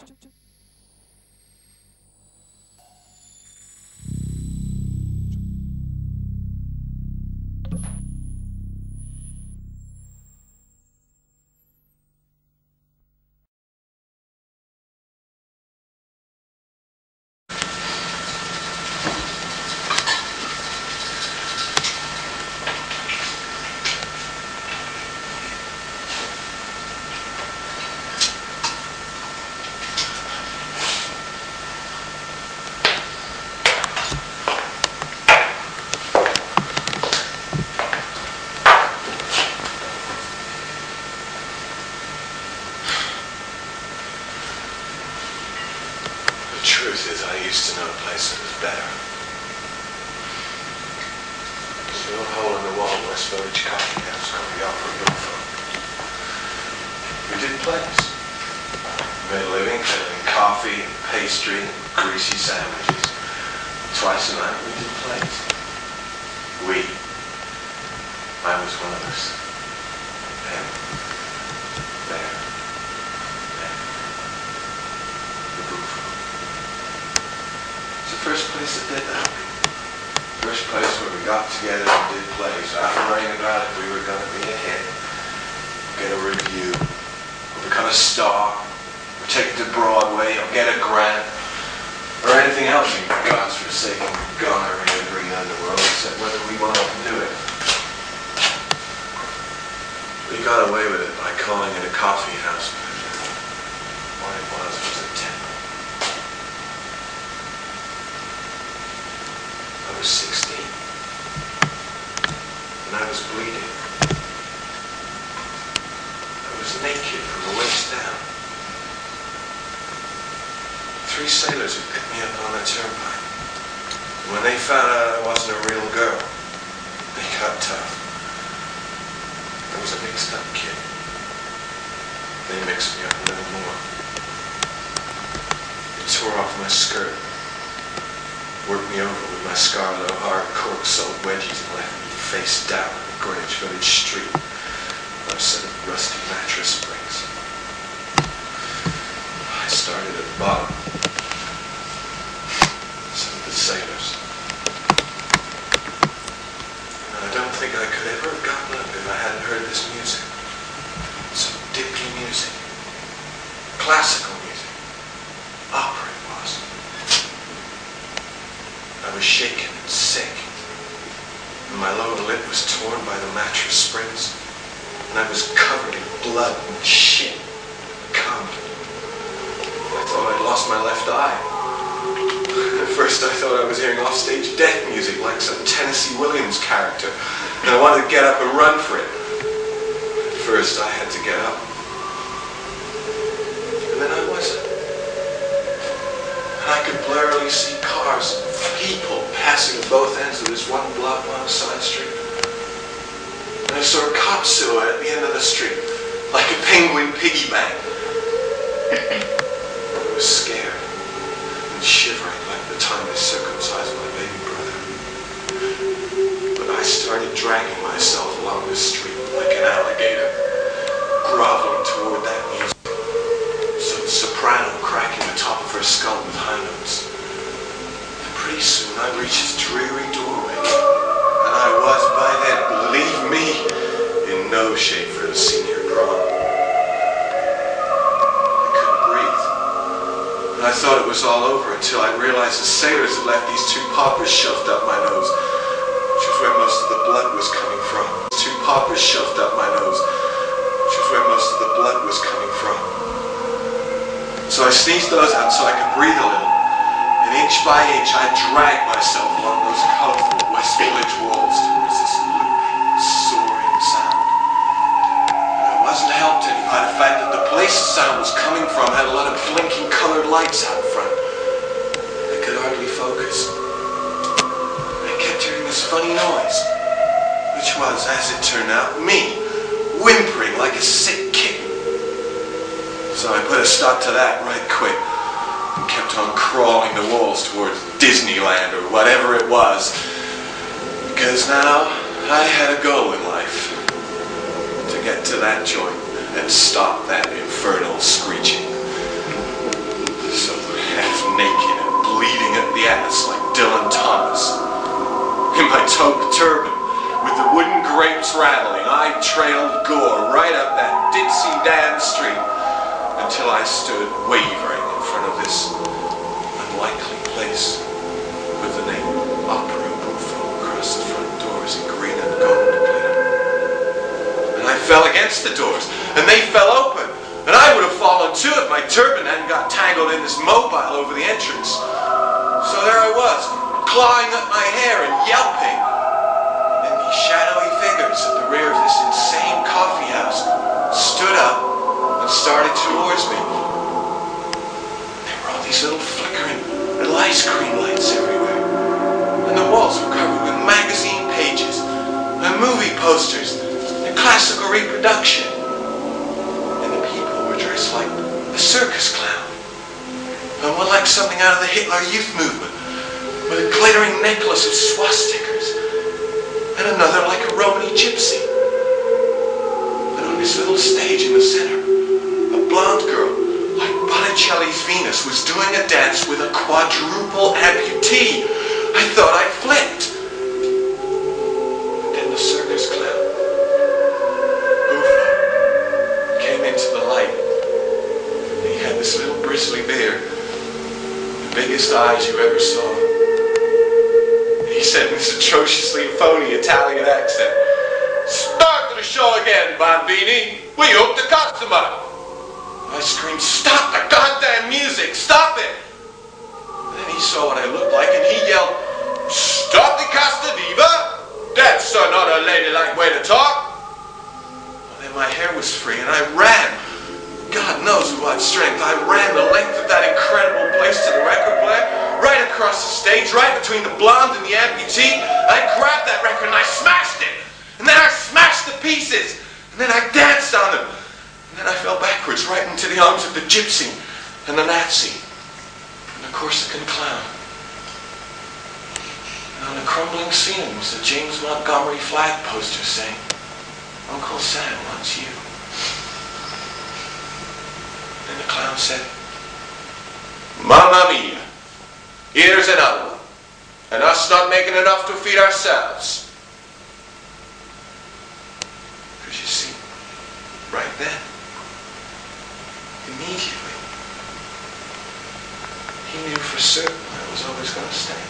The truth is, I used to know a place that was better. There's a little hole in the wall, West Village coffee house called the Opera Booth. We did plays. We made a living selling coffee and pastry and greasy sandwiches. Twice a night we did plays. I was one of us. Them. There. The booth. It's the first place that did that. First place where we got together and did plays. After writing about it, we were going to be a hit, get a review, or become a star, or take it to Broadway, or get a grant, or anything else in God's forsaken gunnery arena in the world, except whether we wanted to do it. We got away with it by calling it a coffee house, but what it was a temple. I was 16, and I was bleeding. I was naked from the waist down. 3 sailors who picked me up on the turnpike. And when they found out I wasn't a real girl, they got tough. I was a mixed up kid. They mixed me up a little more. They tore off my skirt, worked me over with my Scarlet hard cork salt wedgies and left me face down on the Greenwich Village street on a set of rusty mattress springs. I started at the bottom. Some of the sailors. And I don't think I could ever have gotten up if I hadn't heard this music. Some dippy music. Classical music. Opera it was. I was shaken and sick. And my lower lip was torn by the mattress springs. And I was covered in blood and shit. Cum. I thought I'd lost my left eye. At first I thought I was hearing offstage death music like some Tennessee Williams character. And I wanted to get up and run for it. At first I had to get up. And then I wasn't. And I could blurrily see cars and people passing at both ends of this one block long side street. And I saw a cop silhouette at the end of the street, like a penguin piggy bank. I was scared and shivering like the time they circumcised my baby brother. But I started dragging myself along the street like an alligator, groveling toward that music. Some soprano cracking the top of her skull with high notes. And pretty soon I reached his dreary doorway, and I was by then, believe me, in no shape for the senior prom. I thought it was all over until I realized the sailors had left these 2 poppers shoved up my nose, which was where most of the blood was coming from. 2 poppers shoved up my nose, which was where most of the blood was coming from. So I sneezed those out so I could breathe a little, and inch by inch I dragged myself along those colorful West Village walls towards this looping, soaring sound. And I wasn't helped any by the fact that the place the sound was coming from had a lot of blinking colored lights out front. I could hardly focus. I kept hearing this funny noise, which was, as it turned out, me, whimpering like a sick kitten. So I put a stop to that right quick and kept on crawling the walls towards Disneyland or whatever it was, because now I had a goal in life: to get to that joint and stop that infernal screeching. pipes rattling, I trailed Gore right up that ditzy damn street until I stood wavering in front of this unlikely place with the name Opera Buffo across the front doors in green and gold glitter. And I fell against the doors, and they fell open, and I would have fallen too if my turban hadn't got tangled in this mobile over the entrance. So there I was, clawing up my hair and yelping. And these shadowy figures at the rear of this insane coffee house stood up and started towards me. There were all these little flickering little ice cream lights everywhere. And the walls were covered with magazine pages and movie posters and classical reproduction. And the people were dressed like a circus clown. And one like something out of the Hitler Youth Movement, with a glittering necklace of swastikas, and another like a Romany gypsy. And on this little stage in the center, a blonde girl, like Botticelli's Venus, was doing a dance with a quadruple amputee. I thought I flipped. But then the circus clown, Buffo, came into the light. And he had this little bristly beard, the biggest eyes you ever saw. He said in this atrociously phony Italian accent, "Start the show again, Bambini. We hope the customer." I screamed, "Stop the goddamn music! Stop it!" And then he saw what I looked like and he yelled, "Stop the Casta Diva! That's not a ladylike way to talk!" Well, then my hair was free and I ran. God knows with what strength. I ran the length of that incredible place to the record player, right across the stage, right between the blonde and the amputee. I grabbed that record and I smashed it. And then I smashed the pieces. And then I danced on them. And then I fell backwards right into the arms of the gypsy and the Nazi and the Corsican clown. And on the crumbling ceiling was a James Montgomery flag poster saying, "Uncle Sam wants you." And the clown said, "Mamma mia, here's another one, and us not making enough to feed ourselves." Because you see, right then, immediately, he knew for certain I was always going to stay.